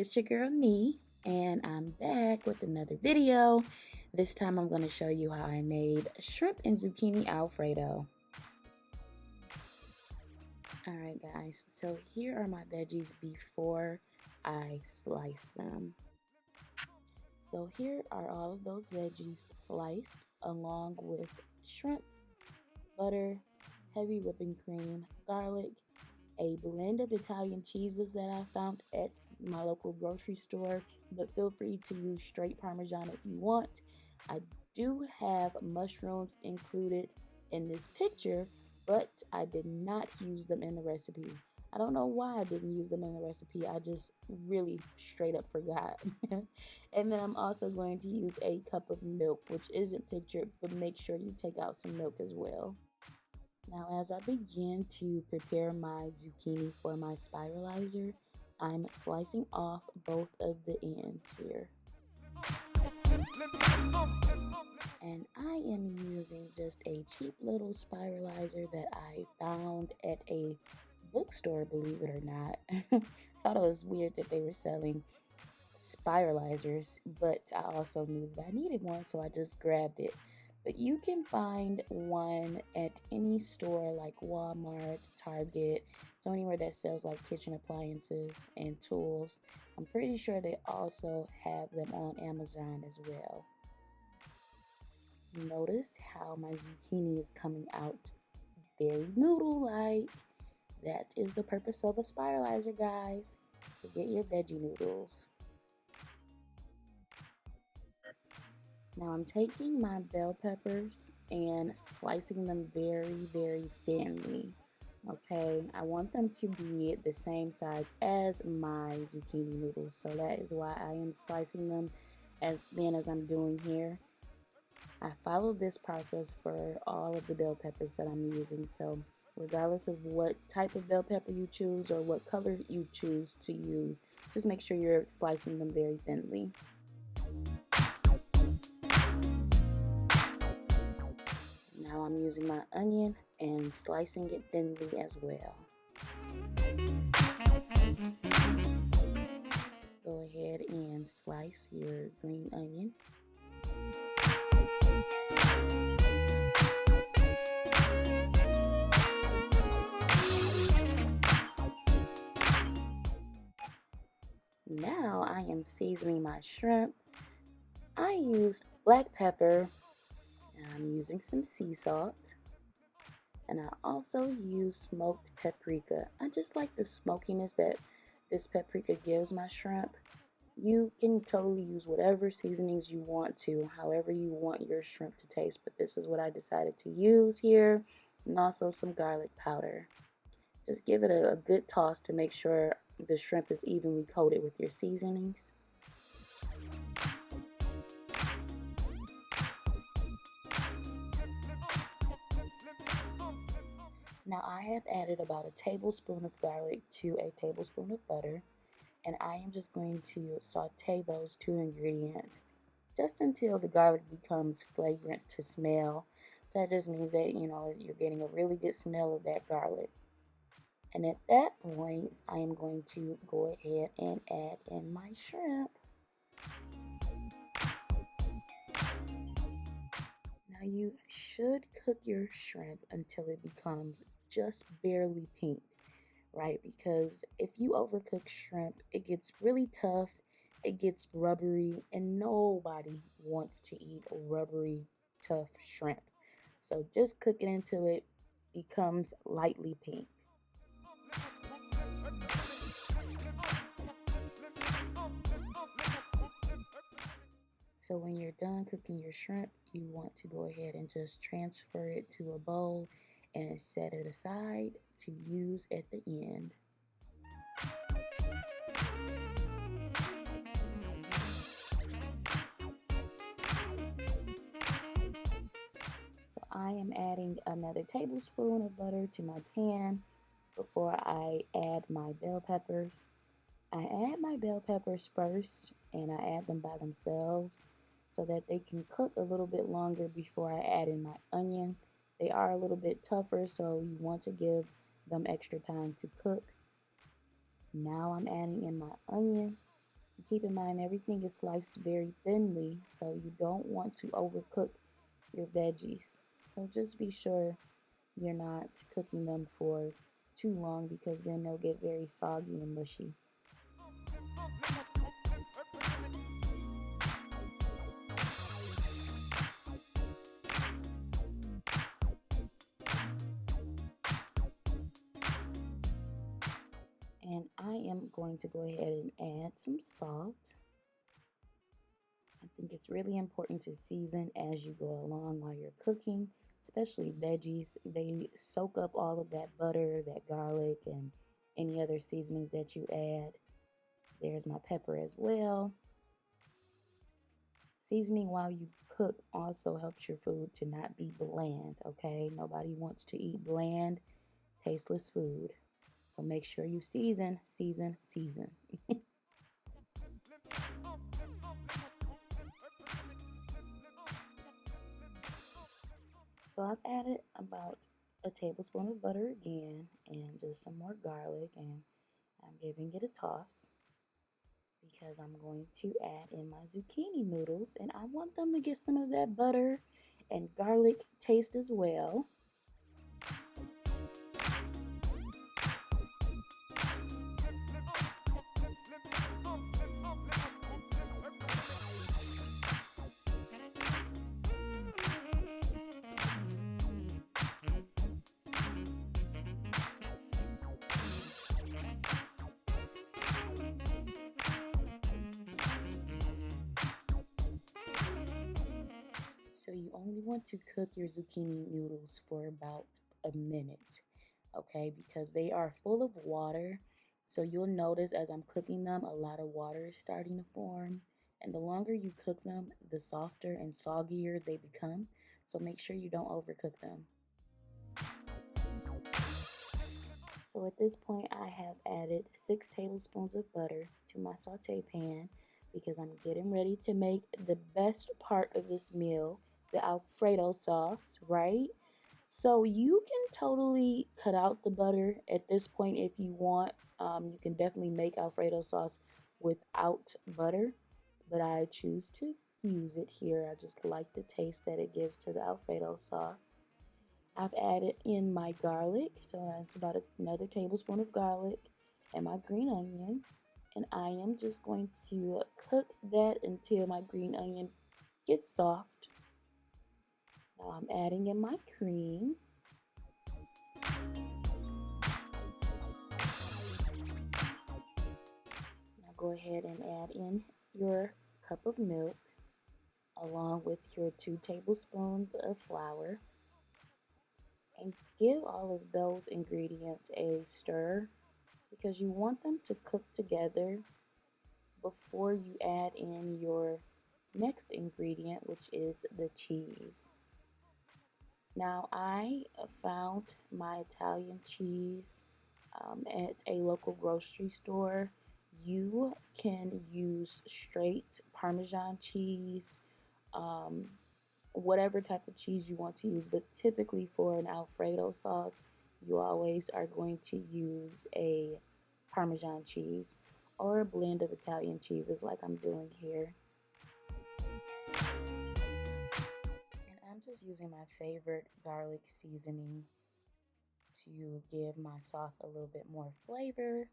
it's your girl Nee, and I'm back with another video. This time I'm going to show you how I made shrimp and zucchini Alfredo. Alright guys, so here are my veggies before I slice them. So here are all of those veggies sliced along with shrimp, butter, heavy whipping cream, garlic, a blend of Italian cheeses that I found at my local grocery store, but feel free to use straight Parmesan if you want. I do have mushrooms included in this picture, but I did not use them in the recipe. I don't know why I didn't use them in the recipe. I just really straight up forgot. And then I'm also going to use a cup of milk, which isn't pictured, but make sure you take out some milk as well. Now, as I begin to prepare my zucchini for my spiralizer, I'm slicing off both of the ends here. And I am using just a cheap little spiralizer that I found at a bookstore, believe it or not. I thought it was weird that they were selling spiralizers, but I also knew that I needed one, so I just grabbed it. But you can find one at any store like Walmart, Target, so anywhere that sells like kitchen appliances and tools. I'm pretty sure they also have them on Amazon as well. Notice how my zucchini is coming out very noodle-like. That is the purpose of a spiralizer, guys, to get your veggie noodles. Now I'm taking my bell peppers and slicing them very, very thinly. Okay, I want them to be the same size as my zucchini noodles, so that is why I am slicing them as thin as I'm doing here. I followed this process for all of the bell peppers that I'm using, so regardless of what type of bell pepper you choose or what color you choose to use, just make sure you're slicing them very thinly. Now I'm using my onion and slicing it thinly as well. Go ahead and slice your green onion. Now I am seasoning my shrimp. I used black pepper. I'm using some sea salt, and I also use smoked paprika. I just like the smokiness that this paprika gives my shrimp. You can totally use whatever seasonings you want to, however you want your shrimp to taste, but this is what I decided to use here, and also some garlic powder. Just give it a good toss to make sure the shrimp is evenly coated with your seasonings. Now I have added about a tablespoon of garlic to a tablespoon of butter, and I am just going to saute those two ingredients just until the garlic becomes flagrant to smell. So that just means that, you're getting a really good smell of that garlic. And at that point, I am going to go ahead and add in my shrimp. Now you should cook your shrimp until it becomes just barely pink, right? Because if you overcook shrimp, it gets really tough, it gets rubbery, and nobody wants to eat rubbery, tough shrimp. So just cook it until it becomes lightly pink. So when you're done cooking your shrimp, you want to go ahead and just transfer it to a bowl and set it aside to use at the end. So I am adding another tablespoon of butter to my pan before I add my bell peppers. I add my bell peppers first, and I add them by themselves so that they can cook a little bit longer before I add in my onion. They are a little bit tougher, so you want to give them extra time to cook. Now I'm adding in my onion, Keep in mind everything is sliced very thinly, so you don't want to overcook your veggies. So just be sure you're not cooking them for too long because then they'll get very soggy and mushy. And I am going to go ahead and add some salt. I think it's really important to season as you go along while you're cooking, especially veggies. They soak up all of that butter, that garlic, and any other seasonings that you add. There's my pepper as well. Seasoning while you cook also helps your food to not be bland, okay? Nobody wants to eat bland, tasteless food. So make sure you season, season, season. So I've added about a tablespoon of butter again and just some more garlic, and I'm giving it a toss because I'm going to add in my zucchini noodles, and I want them to get some of that butter and garlic taste as well. So you only want to cook your zucchini noodles for about a minute, okay? Because they are full of water. So you'll notice as I'm cooking them, a lot of water is starting to form. And the longer you cook them, the softer and soggier they become. So make sure you don't overcook them. So at this point, I have added 6 tablespoons of butter to my saute pan because I'm getting ready to make the best part of this meal, the Alfredo sauce, right? So you can totally cut out the butter at this point if you want. You can definitely make Alfredo sauce without butter, but I choose to use it here. I just like the taste that it gives to the Alfredo sauce. I've added in my garlic, so that's about another tablespoon of garlic, and my green onion. And I am just going to cook that until my green onion gets soft. Now I'm adding in my cream. Now go ahead and add in your cup of milk along with your 2 tablespoons of flour, and give all of those ingredients a stir because you want them to cook together before you add in your next ingredient, which is the cheese. Now, I found my Italian cheese at a local grocery store. You can use straight Parmesan cheese, um, whatever type of cheese you want to use, but typically for an Alfredo sauce, you always are going to use a Parmesan cheese or a blend of Italian cheeses like I'm doing here. And I'm just using my favorite garlic seasoning to give my sauce a little bit more flavor.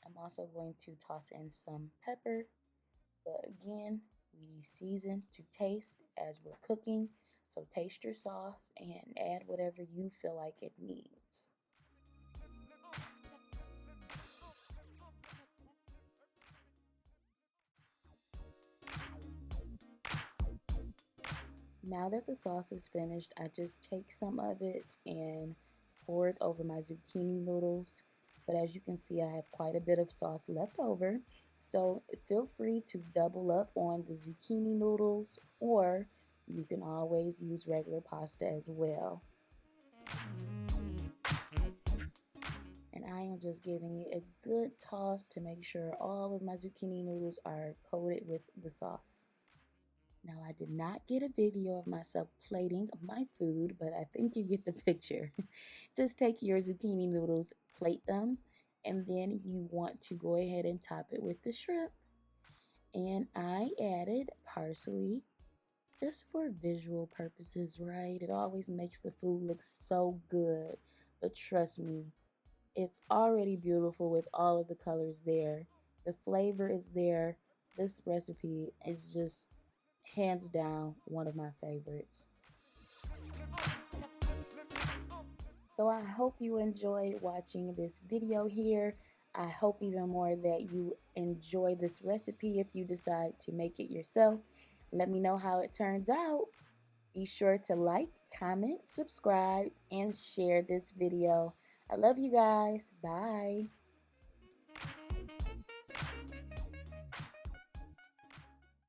I'm also going to toss in some pepper, but again, we season to taste as we're cooking. So taste your sauce and add whatever you feel like it needs. Now that the sauce is finished, I just take some of it and pour it over my zucchini noodles. But as you can see, I have quite a bit of sauce left over. So feel free to double up on the zucchini noodles, or you can always use regular pasta as well. And I am just giving it a good toss to make sure all of my zucchini noodles are coated with the sauce. Now, I did not get a video of myself plating my food, but I think you get the picture. Just take your zucchini noodles, plate them, and then you want to go ahead and top it with the shrimp. And I added parsley just for visual purposes, right? It always makes the food look so good. But trust me, it's already beautiful with all of the colors there. The flavor is there. This recipe is just hands down one of my favorites. So I hope you enjoyed watching this video here. I hope even more that you enjoy this recipe if you decide to make it yourself. Let me know how it turns out. Be sure to like, comment, subscribe, and share this video. I love you guys. Bye.